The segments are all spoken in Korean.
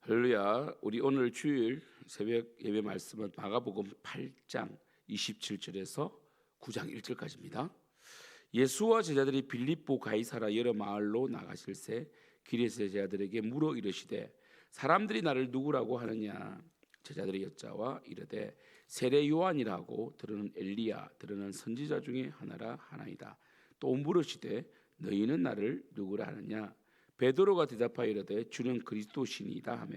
할렐루야. 우리 오늘 주일 새벽 예배 말씀은 마가복음 8장 27절에서 9장 1절까지입니다. 예수와 제자들이 빌립보 가이사라 여러 마을로 나가실새 길에서 제자들에게 물어 이르시되 사람들이 나를 누구라고 하느냐. 제자들이 여짜와 이르되 세례 요한이라고, 들으는 엘리야, 들으는 선지자 중에 하나이다. 또 물으시되 너희는 나를 누구라 하느냐. 베드로가 대답하여 이르되 주는 그리스도시니이다 하며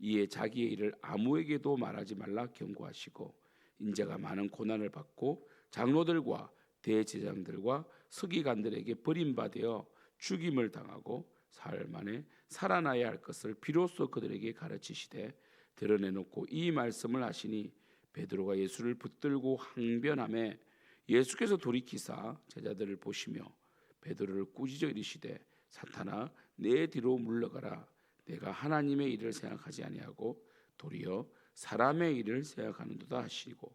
이에 자기의 일을 아무에게도 말하지 말라 경고하시고 인자가 많은 고난을 받고 장로들과 대제장들과 서기관들에게 버림받아 죽임을 당하고 사흘 만에 살아나야 할 것을 비로소 그들에게 가르치시되 드러내놓고 이 말씀을 하시니 베드로가 예수를 붙들고 항변하며 예수께서 돌이키사 제자들을 보시며 베드로를 꾸짖어 이르시되 사탄아 내 뒤로 물러가라. 내가 하나님의 일을 생각하지 아니하고 도리어 사람의 일을 생각하는도다 하시고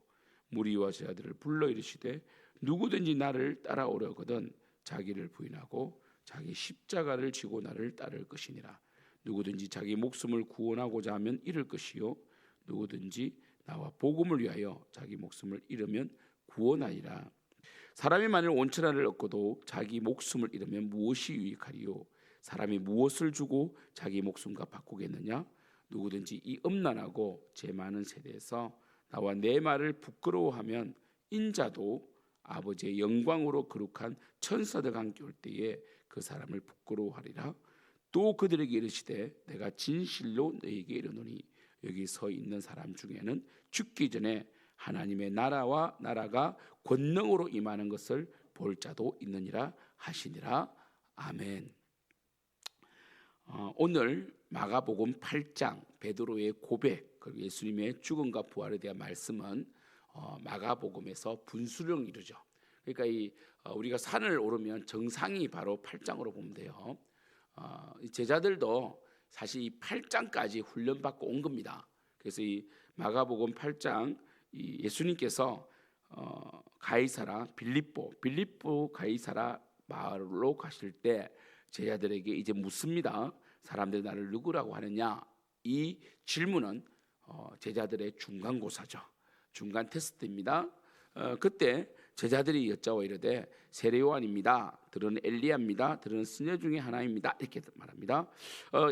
무리와 제자들을 불러 이르시되 누구든지 나를 따라오려거든 자기를 부인하고 자기 십자가를 지고 나를 따를 것이니라. 누구든지 자기 목숨을 구원하고자 하면 잃을 것이요 누구든지 나와 복음을 위하여 자기 목숨을 잃으면 구원하리라. 사람이 만일 온 천하를 얻고도 자기 목숨을 잃으면 무엇이 유익하리요? 사람이 무엇을 주고 자기 목숨과 바꾸겠느냐? 누구든지 이 음란하고 죄 많은 세대에서 나와 내 말을 부끄러워하면 인자도 아버지의 영광으로 거룩한 천사들과 함께 올 때에 그 사람을 부끄러워하리라. 또 그들에게 이르시되 내가 진실로 너희에게 이르노니 여기 서 있는 사람 중에는 죽기 전에 하나님의 나라가 권능으로 임하는 것을 볼 자도 있느니라 하시니라. 아멘. 오늘 마가복음 8장 베드로의 고백 그리고 예수님의 죽음과 부활에 대한 말씀은 마가복음에서 분수령 이루죠. 그러니까 우리가 산을 오르면 정상이 바로 8장으로 보면 돼요. 제자들도 사실 이 8장까지 훈련받고 온 겁니다. 그래서 이 마가복음 8장 예수님께서 가이사라 빌립보 가이사라 마을로 가실 때 제자들에게 이제 묻습니다. 사람들이 나를 누구라고 하느냐? 이 질문은 제자들의 중간고사죠. 중간 테스트입니다. 그때 제자들이 여짜와 이르되 세례 요한입니다. 들은 엘리야입니다. 들은 선지자 중에 하나입니다. 이렇게 말합니다.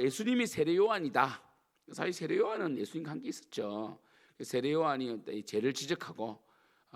예수님이 세례 요한이다. 사실 세례 요한은 예수님과 함께 있었죠. 세례 요한이 죄를 지적하고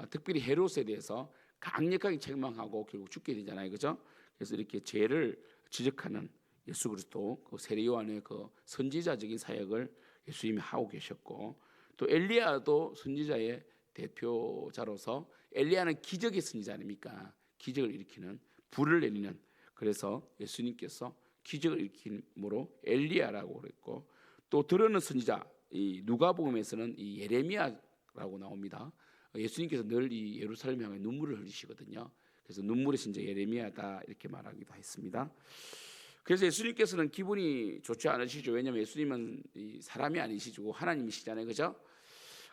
특별히 헤롯에 대해서 강력하게 책망하고 결국 죽게 되잖아요, 그죠? 그래서 이렇게 죄를 지적하는 예수 그리스도 그 세례 요한의 그 선지자적인 사역을 예수님이 하고 계셨고, 또 엘리야도 선지자의 대표자로서 엘리야는 기적의 선지자 아닙니까? 기적을 일으키는 불을 내리는. 그래서 예수님께서 기적을 일으킴으로 엘리야라고 그랬고, 또 들으는 선지자 이 누가복음에서는 이 예레미야라고 나옵니다. 예수님께서 늘 이 예루살렘 향해 눈물을 흘리시거든요. 그래서 눈물의 신자 예레미야다 이렇게 말하기도 했습니다. 그래서 예수님께서는 기분이 좋지 않으시죠. 왜냐하면 예수님은 이 사람이 아니시고 하나님이시잖아요, 그죠?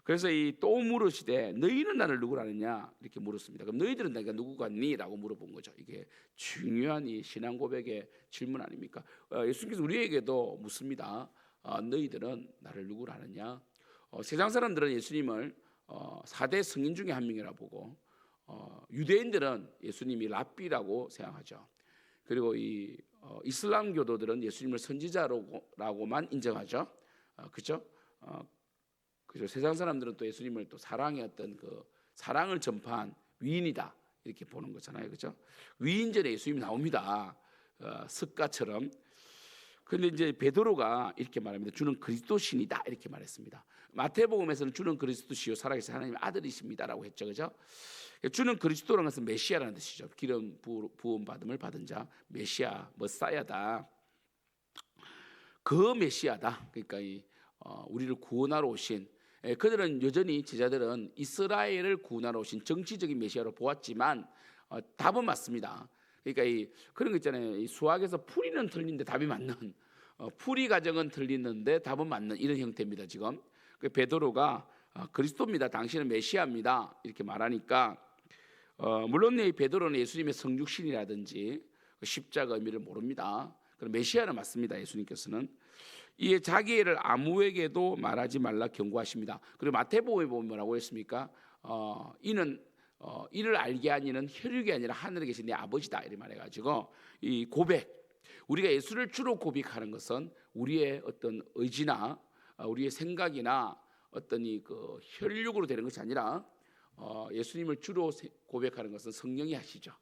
그래서 또 물으시되 너희는 나를 누구라 하느냐 이렇게 물었습니다. 그럼 너희들은 내가 누구 같니?라고 물어본 거죠. 이게 중요한 이 신앙 고백의 질문 아닙니까? 예수님께서 우리에게도 묻습니다. 너희들은 나를 누구라 하느냐? 세상 사람들은 예수님을 4대 성인 중에 한 명이라 보고 유대인들은 예수님이 랍비라고 생각하죠. 그리고 이슬람 교도들은 예수님을 선지자라고만 인정하죠. 그렇죠? 그죠? 세상 사람들은 또 예수님을 또 사랑의 어떤 그 사랑을 전파한 위인이다 이렇게 보는 거잖아요, 그죠? 위인전에 예수님이 나옵니다. 습가처럼. 그런데 이제 베드로가 이렇게 말합니다. 주는 그리스도신이다 이렇게 말했습니다. 마태복음에서는 주는 그리스도시요 살아계신 하나님의 아들이십니다라고 했죠, 그죠? 주는 그리스도라는 것은 메시아라는 뜻이죠. 기름 부음 받음을 받은 자, 메시아, 머사야다. 그 메시아다. 그러니까 우리를 구원하러 오신. 그들은 여전히 제자들은 이스라엘을 구원하러 오신 정치적인 메시아로 보았지만 답은 맞습니다. 그러니까 그런 거 있잖아요. 이 수학에서 풀이는 틀린데 답이 맞는, 풀이 과정은 틀리는데 답은 맞는 이런 형태입니다. 지금 베드로가 그리스도입니다. 당신은 메시아입니다. 이렇게 말하니까 물론 이 베드로는 예수님의 성육신이라든지 십자가 의미를 모릅니다. 그럼 메시아는 맞습니다. 예수님께서는 이에 자기를 아무에게도 말하지 말라 경고하십니다. 그리고 마태복음에 보면 뭐라고 했습니까? 이는 이를 알게 한 이는 혈육이 아니라 하늘에 계신 내 아버지다 이렇게 말해가지고 이 고백, 우리가 예수를 주로 고백하는 것은 우리의 어떤 의지나 우리의 생각이나 어떤 이 그 혈육으로 되는 것이 아니라 예수님을 주로 고백하는 것은 성령이 하시죠.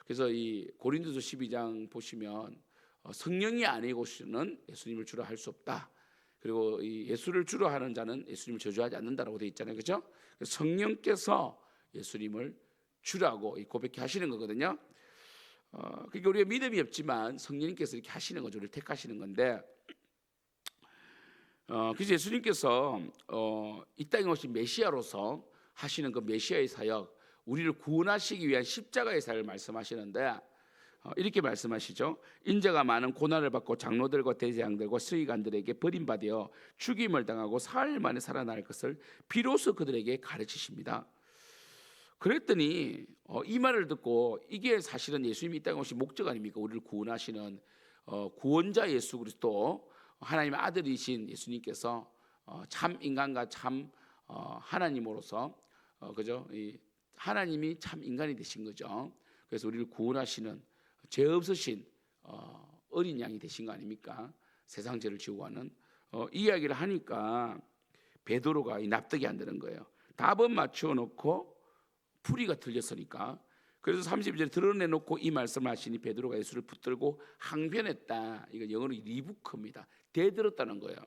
그래서 이 고린도서 12장 보시면 성령이 아니고서는 예수님을 주로 할 수 없다. 그리고 이 예수를 주로 하는 자는 예수님을 저주하지 않는다라고 되어 있잖아요, 그렇죠? 성령께서 예수님을 주라고 고백해 하시는 거거든요. 그러니까 우리가 믿음이 없지만 성령님께서 이렇게 하시는 거죠. 우리를 택하시는 건데, 그래서 예수님께서 이 땅에 오신 메시아로서 하시는 그 메시아의 사역, 우리를 구원하시기 위한 십자가의 사역을 말씀하시는데 이렇게 말씀하시죠. 인자가 많은 고난을 받고 장로들과 대제장들과 서기관들에게 버림받아 죽임을 당하고 사흘 만에 살아날 것을 비로소 그들에게 가르치십니다. 그랬더니 이 말을 듣고 이게 사실은 예수님이 이 땅에 오신 목적 아닙니까? 우리를 구원하시는 구원자 예수 그리스도 하나님의 아들이신 예수님께서 참 인간과 참 하나님으로서 그죠? 하나님이 참 인간이 되신 거죠. 그래서 우리를 구원하시는 죄 없으신 어린 양이 되신 거 아닙니까? 세상 죄를 지고 가는 이야기를 하니까 베드로가 납득이 안 되는 거예요. 답은 맞추어 놓고 풀이가 틀렸으니까. 그래서 32절에 드러내놓고 이 말씀을 하시니 베드로가 예수를 붙들고 항변했다. 이거 영어로 리부크입니다. 대들었다는 거예요.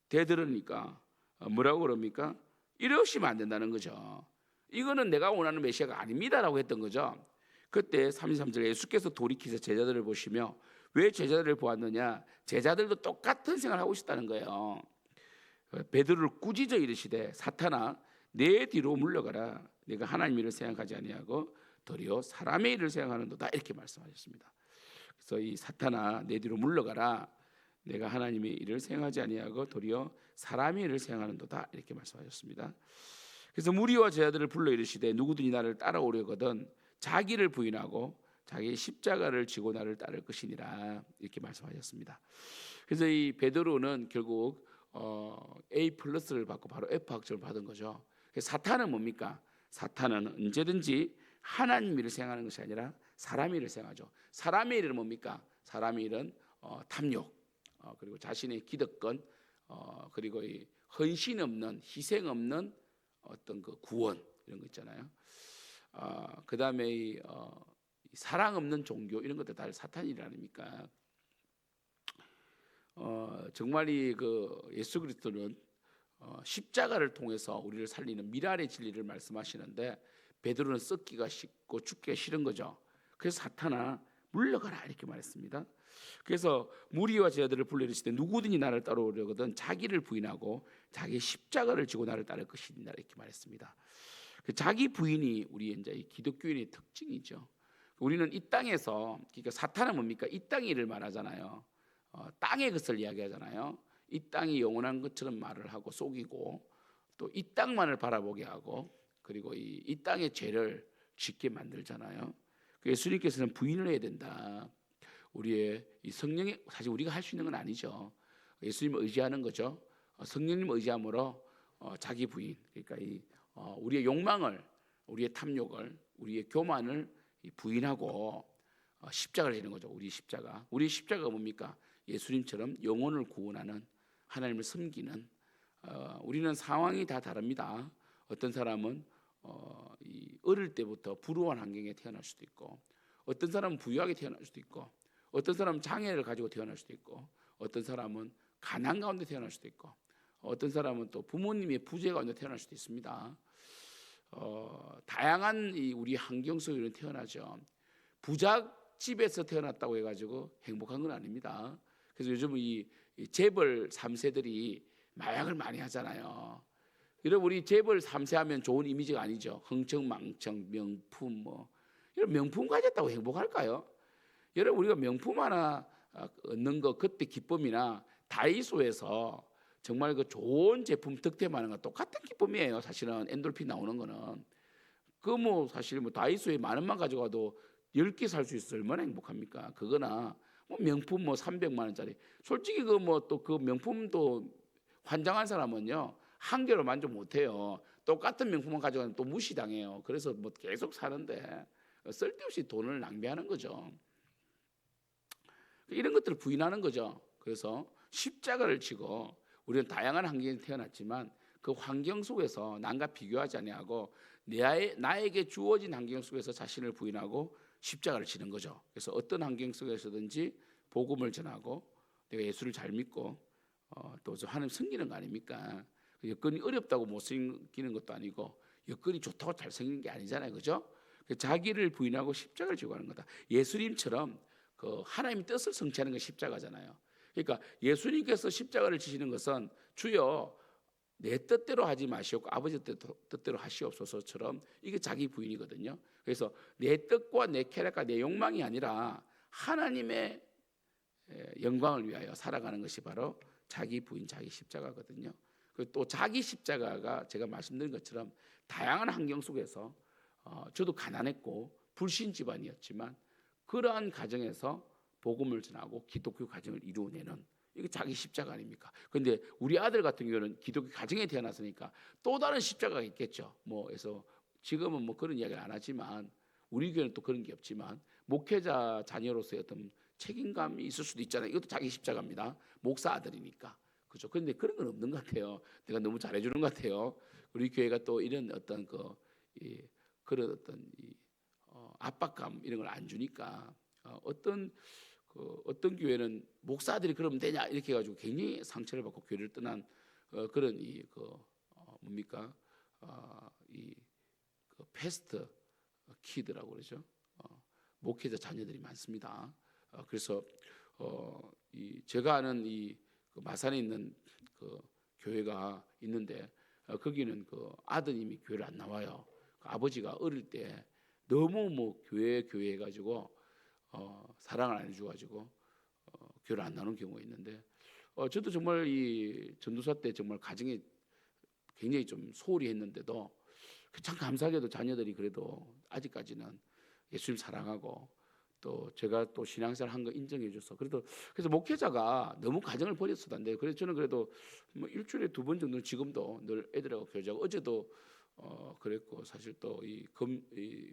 대들으니까 뭐라고 그럽니까? 이러시면 안 된다는 거죠. 이거는 내가 원하는 메시아가 아닙니다라고 했던 거죠. 그때 33절에 예수께서 돌이키셔 제자들을 보시며 왜 제자들을 보았느냐? 제자들도 똑같은 생각을 하고 있었다는 거예요. 베드로를 꾸짖어 이르시되 사탄아 내 뒤로 물러가라. 네가 하나님 일을 생각하지 아니하고 도리어 사람의 일을 생각하는도다 이렇게 말씀하셨습니다. 그래서 이 사탄아 내 뒤로 물러가라. 내가 하나님의 일을 생각하지 아니하고 도리어 사람의 일을 생각하는도다 이렇게 말씀하셨습니다. 그래서 무리와 제자들을 불러 이르시되 누구든지 나를 따라오려거든 자기를 부인하고 자기의 십자가를 지고 나를 따를 것이니라 이렇게 말씀하셨습니다. 그래서 이 베드로는 결국 A+를 받고 바로 F 학점을 받은 거죠. 사탄은 뭡니까? 사탄은 언제든지 하나님 일을 생각하는 것이 아니라 사람의 일을 생각하죠. 사람의 일은 뭡니까? 사람의 일은 탐욕, 그리고 자신의 기득권, 그리고 이 헌신 없는, 희생 없는 어떤 그 구원 이런 거 있잖아요. 그 다음에 이 사랑 없는 종교 이런 것들 다 사탄 일 아닙니까? 정말 이 그 예수 그리스도는 십자가를 통해서 우리를 살리는 미랄의 진리를 말씀하시는데 베드로는 썩기가 싫고 죽기가 싫은 거죠. 그래서 사탄아 물러가라 이렇게 말했습니다. 그래서 무리와 제자들을 불러 이르시되 누구든지 나를 따라오려거든 자기를 부인하고 자기 십자가를 지고 나를 따를 것이니라 이렇게 말했습니다. 자기 부인이 우리 이제 기독교인의 특징이죠. 우리는 이 땅에서 그러니까 사탄은 뭡니까? 이 땅의 일을 말하잖아요. 땅의 것을 이야기하잖아요. 이 땅이 영원한 것처럼 말을 하고 속이고 또 이 땅만을 바라보게 하고 그리고 이 땅의 죄를 짓게 만들잖아요. 예수님께서는 부인을 해야 된다. 우리의 이 성령이 사실 우리가 할 수 있는 건 아니죠. 예수님을 의지하는 거죠. 성령님 의지함으로 자기 부인 그러니까 우리의 욕망을 우리의 탐욕을 우리의 교만을 부인하고 십자가를 지는 거죠. 우리 십자가가 뭡니까? 예수님처럼 영혼을 구원하는 하나님을 섬기는 우리는 상황이 다 다릅니다. 어떤 사람은 어릴 때부터 불우한 환경에 태어날 수도 있고 어떤 사람은 부유하게 태어날 수도 있고 어떤 사람은 장애를 가지고 태어날 수도 있고 어떤 사람은 가난 가운데 태어날 수도 있고 어떤 사람은 또 부모님의 부재 가운데 태어날 수도 있습니다. 다양한 우리 환경 속에 태어나죠. 부잣집에서 태어났다고 해가지고 행복한 건 아닙니다. 그래서 요즘 이 재벌 3세들이 마약을 많이 하잖아요. 여러분 우리 재벌 3세 하면 좋은 이미지가 아니죠. 흥청망청 명품 이런 명품 가졌다고 행복할까요? 여러분 우리가 명품 하나 얻는 거 그때 기쁨이나 다이소에서 정말 그 좋은 제품 득템하는 거 똑같은 기쁨이에요. 사실은 엔돌핀 나오는 거는 사실 다이소에 만 원만 가져가도 10개 살 수 있어서 얼마나 행복합니까? 그거나 뭐 명품 뭐 300만 원짜리. 솔직히 그 뭐 또 그 명품도 환장한 사람은요 한 개로 만족 못해요. 똑같은 명품만 가져가면 또 무시당해요. 그래서 뭐 계속 사는데 쓸데없이 돈을 낭비하는 거죠. 이런 것들을 부인하는 거죠. 그래서 십자가를 지고 우리는 다양한 환경에 태어났지만 그 환경 속에서 남과 비교하지 아니하고 나에게 주어진 환경 속에서 자신을 부인하고 십자가를 지는 거죠. 그래서 어떤 환경 속에서든지 복음을 전하고 내가 예수를 잘 믿고 또 하나님 섬기는 거 아닙니까? 여건이 어렵다고 못 섬기는 것도 아니고 여건이 좋다고 잘 섬기는 게 아니잖아요, 그죠? 자기를 부인하고 십자가를 지고 가는 거다. 예수님처럼 그 하나님의 뜻을 성취하는 게 십자가잖아요. 그러니까 예수님께서 십자가를 지시는 것은 주여 내 뜻대로 하지 마시옵고 아버지 뜻대로 하시옵소서처럼 이게 자기 부인이거든요. 그래서 내 뜻과 내 쾌락과 내 욕망이 아니라 하나님의 영광을 위하여 살아가는 것이 바로 자기 부인, 자기 십자가거든요. 또 자기 십자가가 제가 말씀드린 것처럼 다양한 환경 속에서 저도 가난했고 불신 집안이었지만 그러한 가정에서 복음을 전하고 기독교 가정을 이루어내는 이게 자기 십자가 아닙니까? 그런데 우리 아들 같은 경우는 기독교 가정에 태어났으니까 또 다른 십자가가 있겠죠. 뭐 그래서 지금은 뭐 그런 이야기를 안 하지만 우리 교회는 또 그런 게 없지만 목회자 자녀로서의 어떤 책임감이 있을 수도 있잖아요. 이것도 자기 십자가입니다. 목사 아들이니까. 그렇죠. 그런데 그런 건 없는 것 같아요. 내가 너무 잘해주는 것 같아요. 우리 교회가 또 이런 어떤 그런 어떤 압박감 이런 걸 안 주니까 어떤 교회는 목사들이 그러면 되냐 이렇게 해가지고 굉장히 상처를 받고 교회를 떠난 그런 뭡니까 그 패스트 키드라고 그러죠. 목회자 자녀들이 많습니다. 그래서 제가 아는 그 마산에 있는 그 교회가 있는데 거기는 그 아드님이 교회를 안 나와요. 그 아버지가 어릴 때 너무 뭐 교회 해가지고 사랑을 안 해줘가지고 교회를 안 나오는 경우가 있는데 저도 정말 이 전도사 때 정말 가정에 굉장히 좀 소홀히 했는데도 참 감사하게도 자녀들이 그래도 아직까지는 예수님 사랑하고 또 제가 또 신앙생활 한 거 인정해줘서 그래서 목회자가 너무 가정을 버렸어도 안 돼요. 그래서 저는 그래도 뭐 일주일에 2번 정도는 지금도 늘 애들하고 교제하고 어제도 그랬고 사실 또 이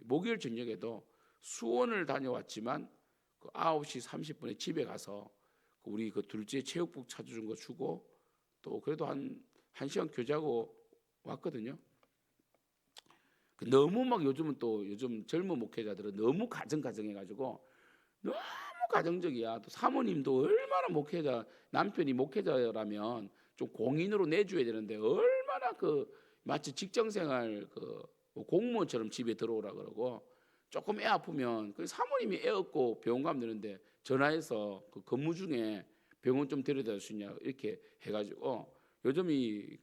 목요일 저녁에도 수원을 다녀왔지만 그 9시 30분에 집에 가서 우리 그 둘째 체육복 찾아준 거 주고 또 그래도 한 시간 교제하고 왔거든요. 너무 막 요즘 젊은 목회자들은 너무 가정해가지고 너무 가정적이야. 또 사모님도 얼마나 남편이 목회자라면 좀 공인으로 내줘야 되는데 얼마나 마치 직장생활 공무원처럼 집에 들어오라 그러고 조금 애 아프면 그 사모님이 애 업고 병원 가면 되는데 전화해서 그 근무 중에 병원 좀 데려다 줄 수 있냐 이렇게 해가지고 요즘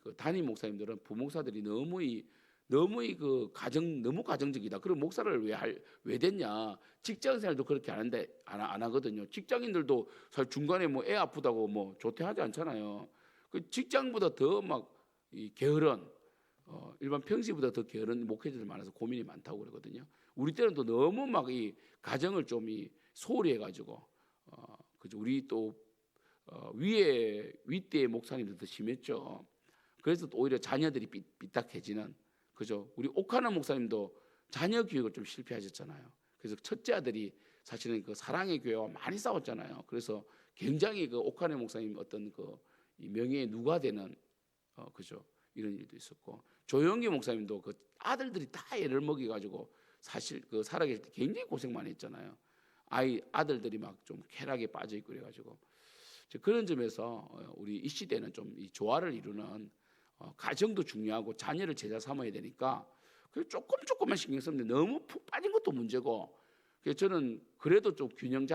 그 담임 목사님들은 부목사들이 너무 그 너무 가정적이다. 그럼 목사를 왜 됐냐? 직장생활도 그렇게 하는데 안 하거든요. 직장인들도 사실 중간에 뭐 애 아프다고 뭐 조퇴하지 않잖아요. 그 직장보다 더 막 이 게으른 일반 평시보다 더 게으른 목회자들 많아서 고민이 많다고 그러거든요. 우리 때는 또 너무 막 이 가정을 좀 소홀히 해가지고 그죠. 우리 또 윗대 목사님들도 심했죠. 그래서 또 오히려 자녀들이 삐딱해지는 그죠. 우리 오카나 목사님도 자녀 교육을 좀 실패하셨잖아요. 그래서 첫째 아들이 사실은 그 사랑의 교회와 많이 싸웠잖아요. 그래서 굉장히 그 오카나 목사님 어떤 이 명예에 누가 되는 그죠. 이런 일도 있었고 조영기 목사님도 그 아들들이 다 애를 먹여가지고 사실 그 살아계실 때 굉장히 고생 많이 했잖아요. 아들들이 막 좀 쾌락에 빠져 있고 그래가지고 그런 점에서 우리 이 시대는 좀 이 조화를 이루는 가정도 중요하고 자녀를 제자 삼아야 되니까 조금만 신경 쓰는데 너무 푹 빠진 것도 문제고 그래서 저는 그래도 좀 균형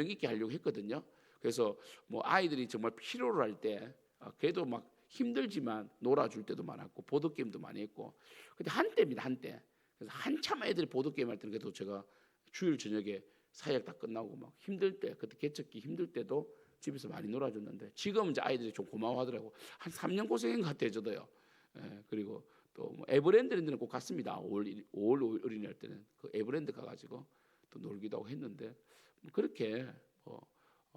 있게 하려고 했거든요. 그래서 뭐 아이들이 정말 필요로 할 때 그래도 막 힘들지만 놀아줄 때도 많았고 보드게임도 많이 했고 근데 한때입니다. 한때. 그래서 한참 애들이 보드게임 할 때는 그래도 제가 주일 저녁에 사역 다 끝나고 막 힘들 때 그때 개척기 힘들 때도 집에서 많이 놀아줬는데 지금 이제 아이들이 좀 고마워하더라고. 한 3년 고생한 것 같아요, 저도요. 그리고 또 뭐 에버랜드는 꼭 갔습니다. 5월 어린이날 때는 그 에버랜드 가가지고 또 놀기도 하고 했는데 그렇게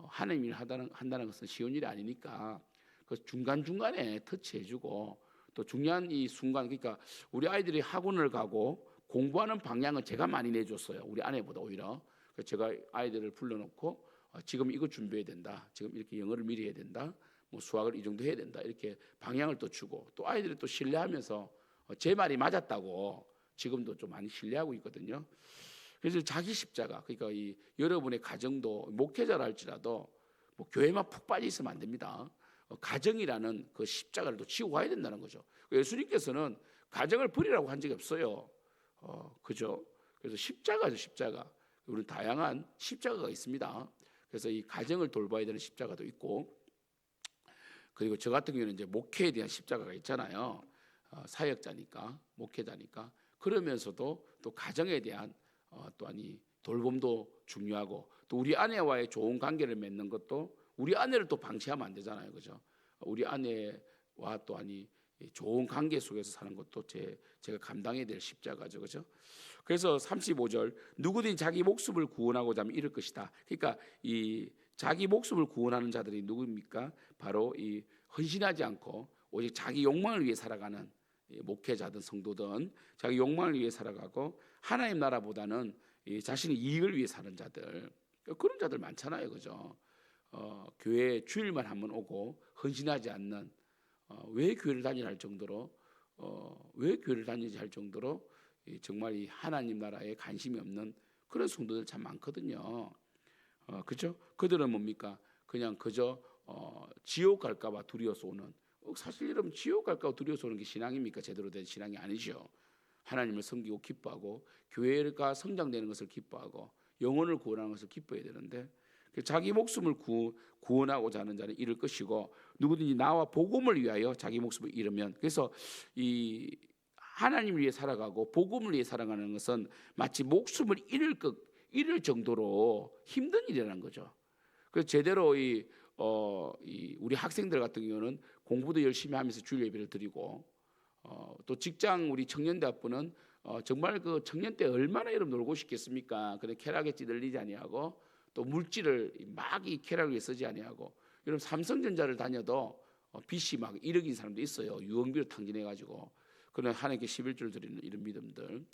하나님이 한다는 것은 쉬운 일이 아니니까 그 중간중간에 터치해주고 또 중요한 이 순간, 그러니까 우리 아이들이 학원을 가고 공부하는 방향은 제가 많이 내줬어요. 우리 아내보다 오히려. 그래서 제가 아이들을 불러놓고 지금 이거 준비해야 된다. 지금 이렇게 영어를 미리 해야 된다. 뭐 수학을 이 정도 해야 된다. 이렇게 방향을 또 주고 또 아이들이 또 신뢰하면서 제 말이 맞았다고 지금도 좀 많이 신뢰하고 있거든요. 그래서 자기 십자가, 그러니까 이 여러분의 가정도 목회자라 할지라도 뭐 교회만 푹 빠져 있으면 안 됩니다. 가정이라는 그 십자가를 또 지고 가야 된다는 거죠. 예수님께서는 가정을 버리라고 한 적이 없어요. 그죠? 그래서 십자가죠, 십자가. 우리는 다양한 십자가가 있습니다. 그래서 이 가정을 돌봐야 되는 십자가도 있고, 그리고 저 같은 경우는 이제 목회에 대한 십자가가 있잖아요. 사역자니까, 목회자니까. 그러면서도 또 가정에 대한 또한 이 돌봄도 중요하고, 또 우리 아내와의 좋은 관계를 맺는 것도 우리 아내를 또 방치하면 안 되잖아요, 그죠? 우리 아내와 또한 이 좋은 관계 속에서 사는 것도 제가 감당해야 될 십자가죠, 그죠? 그래서 35절, 누구든지 자기 목숨을 구원하고자 하면 이럴 것이다. 그러니까 이 자기 목숨을 구원하는 자들이 누구입니까? 바로 이 헌신하지 않고 오직 자기 욕망을 위해 살아가는 목회자든 성도든 자기 욕망을 위해 살아가고 하나님 나라보다는 자신의 이익을 위해 사는 자들, 그런 자들 많잖아요, 그죠? 교회 주일만 한번 오고 헌신하지 않는, 왜 교회를 다니냐 할 정도로 왜 교회를 다니지 할 정도로 정말 이 하나님 나라에 관심이 없는 그런 성도들 참 많거든요. 그죠? 그들은 뭡니까? 그냥 그저 지옥 갈까봐 두려워서 오는, 사실 여러분 지옥 갈까봐 두려워서 오는 게 신앙입니까? 제대로 된 신앙이 아니죠. 하나님을 섬기고 기뻐하고 교회가 성장되는 것을 기뻐하고 영혼을 구원하는 것을 기뻐해야 되는데, 자기 목숨을 구원하고자 하는 자는 잃을 것이고 누구든지 나와 복음을 위하여 자기 목숨을 잃으면, 그래서 이 하나님을 위해 살아가고 복음을 위해 살아가는 것은 마치 목숨을 잃을 정도로 힘든 일이라는 거죠. 그래서 제대로 우리 학생들 같은 경우는 공부도 열심히 하면서 주일 예배를 드리고, 또 직장 우리 청년대학부는 정말 그 청년 때 얼마나 여러분 놀고 싶겠습니까? 근데 쾌락에 찌들리지 아니하고 또 물질을 막 이 쾌락을 위해 쓰지 아니하고, 여러분 삼성전자를 다녀도 빚이 막 1억인 사람도 있어요. 유흥비로 탕진해가지고. 그런 하나님께 11조를 드리는 이런 믿음들.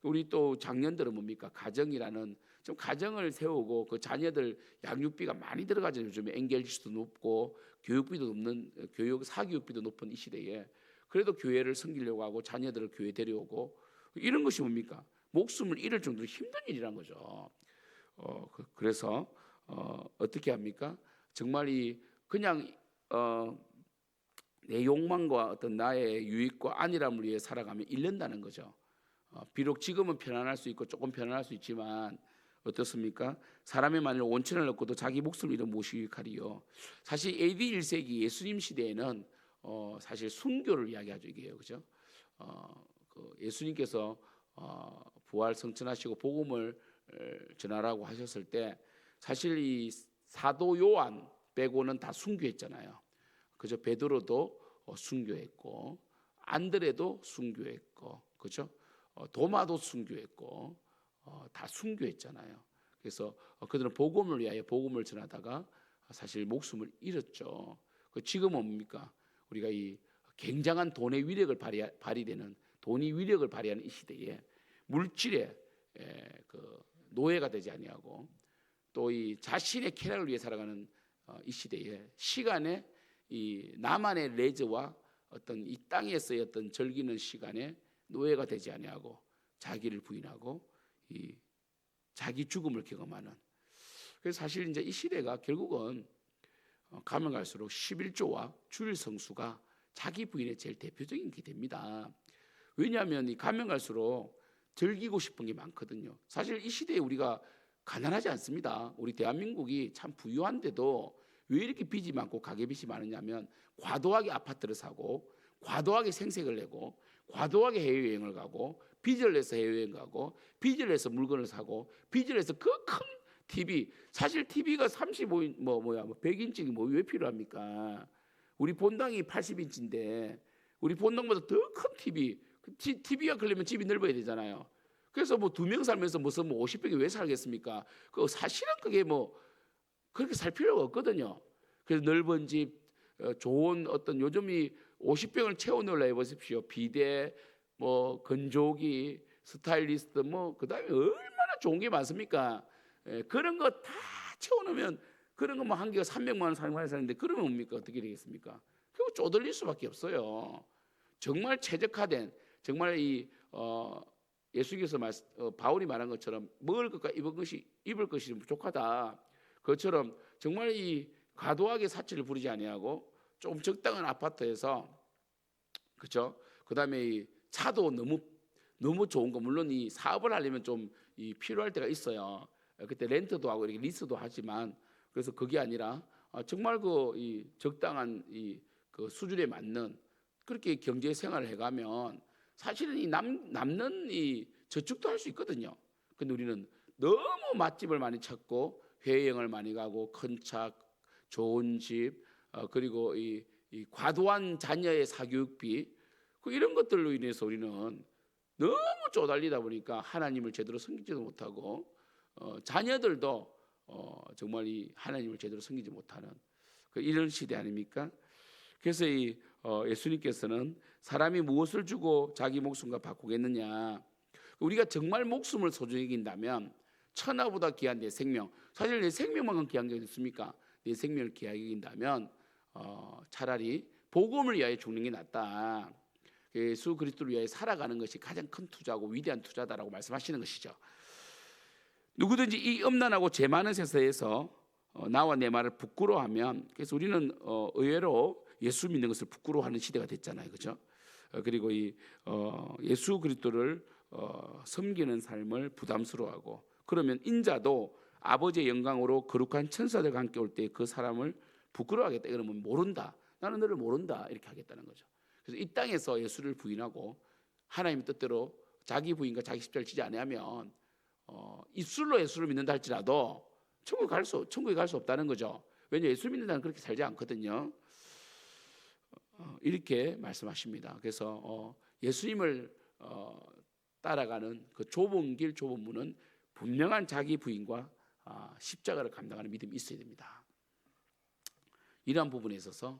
우리 또 장년들은 뭡니까? 가정이라는, 좀 가정을 세우고 그 자녀들 양육비가 많이 들어가죠. 요즘에 엔겔지수도 높고 교육비도 높는, 사교육비도 높은 이 시대에 그래도 교회를 섬기려고 하고 자녀들을 교회 데려오고, 이런 것이 뭡니까? 목숨을 잃을 정도로 힘든 일이란 거죠. 그래서 어떻게 합니까? 정말 그냥 내 욕망과 어떤 나의 유익과 안일함을 위해 살아가면 잃는다는 거죠. 비록 지금은 편안할 수 있고 조금 편안할 수 있지만 어떻습니까? 사람의 만일 온천을 얻고도 자기 목숨을 잃어 무엇이 유익하리요. 사실 AD 1세기 예수님 시대에는 사실 순교를 이야기하죠, 이게요, 그죠? 그 예수님께서 부활 성천하시고 복음을 전하라고 하셨을 때 사실 이 사도 요한 빼고는 다 순교했잖아요. 그죠? 베드로도 순교했고 안드레도 순교했고, 그죠? 도마도 순교했고 다 순교했잖아요. 그래서 그들은 복음을 위하여 복음을 전하다가 사실 목숨을 잃었죠. 지금은 뭡니까? 우리가 이 굉장한 돈의 위력을 발휘되는, 돈이 위력을 발휘하는 이 시대에 물질의 그 노예가 되지 아니하고 또 이 자신의 쾌락을 위해 살아가는 이 시대에 시간에 이 나만의 레저와 어떤 이 땅에서의 어떤 즐기는 시간에 노예가 되지 아니하고 자기를 부인하고 이 자기 죽음을 경험하는, 그래서 사실 이제 이 시대가 결국은 가면 갈수록 11조와 주일 성수가 자기 부인의 제일 대표적인 게 됩니다. 왜냐하면 이 가면 갈수록 즐기고 싶은 게 많거든요. 사실 이 시대에 우리가 가난하지 않습니다. 우리 대한민국이 참 부유한데도 왜 이렇게 빚이 많고 가계빚이 많으냐면 과도하게 아파트를 사고 과도하게 생색을 내고 과도하게 해외여행을 가고 빚을 내서 해외여행 가고 빚을 내서 물건을 사고 빚을 내서 그 큰 TV, 사실 TV가 35인 100인치가 왜 필요합니까? 우리 본당이 80인치인데 우리 본당보다 더 큰 TV, TV가 그러려면 집이 넓어야 되잖아요. 그래서 뭐 2명 살면서 무슨 50평에 왜 살겠습니까? 사실은 그게 그렇게 살 필요가 없거든요. 그래서 넓은 집, 좋은 어떤 요즘이 50병을 채워넣으려 해보십시오. 비데, 뭐 건조기, 스타일리스트, 뭐 그다음에 얼마나 좋은 게 많습니까? 그런 거 다 채워넣으면 그런 거 뭐 한 개가 300만 원 사용하는데 그러면 뭡니까? 어떻게 되겠습니까? 그거 쪼들릴 수밖에 없어요. 정말 최적화된 정말 예수께서 바울이 말한 것처럼 먹을 것과 입을 것이 부족하다. 그것처럼 정말 이 과도하게 사치를 부리지 아니하고 좀 적당한 아파트에서 그렇죠. 그다음에 이 차도 너무 좋은 거 물론 이 사업을 하려면 좀 필요할 때가 있어요. 그때 렌트도 하고 이렇게 리스도 하지만 그래서 그게 아니라 정말 이 적당한 그 수준에 맞는 그렇게 경제 생활을 해가면 사실은 남는 저축도 할 수 있거든요. 근데 우리는 너무 맛집을 많이 찾고 해외여행을 많이 가고 큰 차, 좋은 집, 그리고 이 과도한 자녀의 사교육비 이런 것들로 인해서 우리는 너무 쪼달리다 보니까 하나님을 제대로 섬기지도 못하고 자녀들도 정말 이 하나님을 제대로 섬기지 못하는 이런 시대 아닙니까? 그래서 예수님께서는 사람이 무엇을 주고 자기 목숨과 바꾸겠느냐? 우리가 정말 목숨을 소중히 여긴다면 천하보다 귀한 내 생명, 사실 내 생명만큼 귀한 게 있습니까? 내 생명을 귀하게 여긴다면 차라리 복음을 위하여 죽는 게 낫다. 예수 그리스도를 위하여 살아가는 것이 가장 큰 투자고 위대한 투자다라고 말씀하시는 것이죠. 누구든지 이 음란하고 죄 많은 세상에서 나와 내 말을 부끄러워하면, 그래서 우리는 의외로 예수 믿는 것을 부끄러워하는 시대가 됐잖아요, 그렇죠? 그리고 예수 그리스도를 섬기는 삶을 부담스러워하고, 그러면 인자도 아버지의 영광으로 거룩한 천사들과 함께 올 때 그 사람을 부끄러워하겠다. 그러면 모른다. 나는 너를 모른다. 이렇게 하겠다는 거죠. 그래서 이 땅에서 예수를 부인하고 하나님의 뜻대로 자기 부인과 자기 십자가를 지지 아니하면 입술로 예수를 믿는다 할지라도 천국에 갈 수 없다는 거죠. 왜냐 예수 믿는다는 그렇게 살지 않거든요. 이렇게 말씀하십니다. 그래서 예수님을 따라가는 그 좁은 길 좁은 문은 분명한 자기 부인과 십자가를 감당하는 믿음이 있어야 됩니다. 이러한 부분에 있어서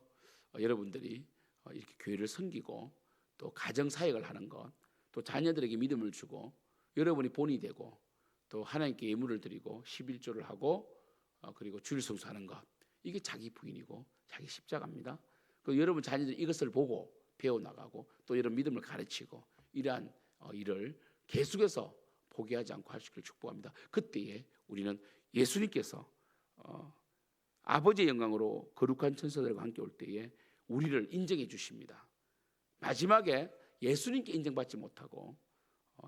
여러분들이 이렇게 교회를 섬기고 또 가정 사역을 하는 것, 또 자녀들에게 믿음을 주고 여러분이 본이 되고 또 하나님께 예물을 드리고 11조를 하고 그리고 주일 성수하는 것, 이게 자기 부인이고 자기 십자가입니다. 그 여러분 자녀들이 이것을 보고 배워나가고 또 이런 믿음을 가르치고 이러한 일을 계속해서 포기하지 않고 할 수 있기를 축복합니다. 그때에 우리는 예수님께서 아버지의 영광으로 거룩한 천사들과 함께 올 때에 우리를 인정해 주십니다. 마지막에 예수님께 인정받지 못하고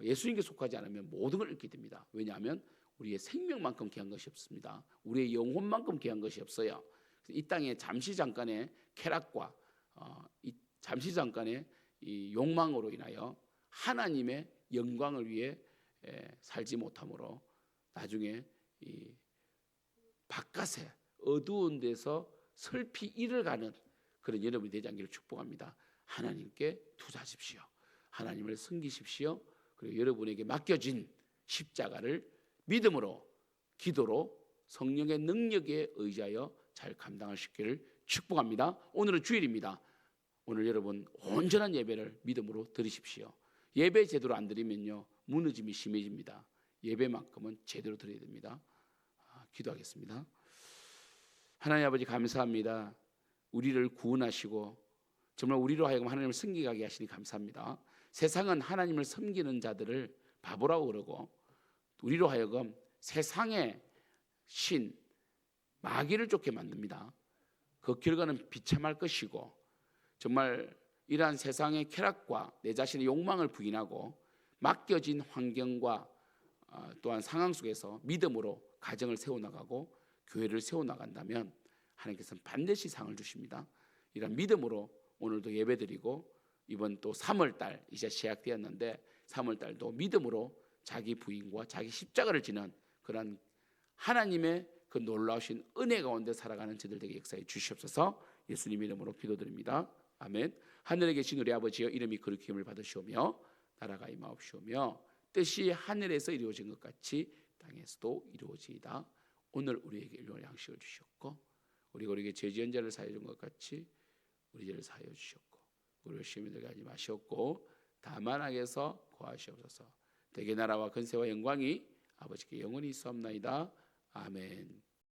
예수님께 속하지 않으면 모든 걸 잃게 됩니다. 왜냐하면 우리의 생명만큼 귀한 것이 없습니다. 우리의 영혼만큼 귀한 것이 없어요. 이 땅에 잠시 잠깐의 쾌락과 잠시 잠깐의 이 욕망으로 인하여 하나님의 영광을 위해 살지 못함으로 나중에 이 바깥에 어두운 데서 슬피 잃어가는 그런 여러분이 되지 않기를 축복합니다. 하나님께 투자하십시오. 하나님을 섬기십시오. 그리고 여러분에게 맡겨진 십자가를 믿음으로 기도로 성령의 능력에 의지하여 잘 감당하시기를 축복합니다. 오늘은 주일입니다. 오늘 여러분 온전한 예배를 믿음으로 드리십시오. 예배 제대로 안 드리면요 무너짐이 심해집니다. 예배만큼은 제대로 드려야 됩니다. 기도하겠습니다. 하나님 아버지 감사합니다. 우리를 구원하시고 정말 우리로 하여금 하나님을 섬기게 하시니 감사합니다. 세상은 하나님을 섬기는 자들을 바보라고 그러고 우리로 하여금 세상의 신 마귀를 쫓게 만듭니다. 그 결과는 비참할 것이고 정말 이러한 세상의 쾌락과 내 자신의 욕망을 부인하고 맡겨진 환경과 또한 상황 속에서 믿음으로 가정을 세워나가고 교회를 세워나간다면 하나님께서는 반드시 상을 주십니다. 이런 믿음으로 오늘도 예배드리고 이번 또 3월달 이제 시작되었는데 3월달도 믿음으로 자기 부인과 자기 십자가를 지는 그런 하나님의 그 놀라우신 은혜 가운데 살아가는 저들 되게 역사해 주시옵소서. 예수님 이름으로 기도드립니다. 아멘. 하늘에 계신 우리 아버지여 이름이 거룩히 힘을 받으시오며 나라가 임하옵시오며 뜻이 하늘에서 이루어진 것 같이 땅에서도 이루어지이다. 오늘 우리에게 일용할 양식을 주셨고 우리가 우리에게 죄 지은 자를 사하여 준 것 같이 우리 죄를 사하여 주셨고 우리를 시험에 들게 하지 마시옵고 다만 악에서 구하시옵소서. 대개 나라와 근세와 영광이 아버지께 영원히 있사옵나이다. 아멘.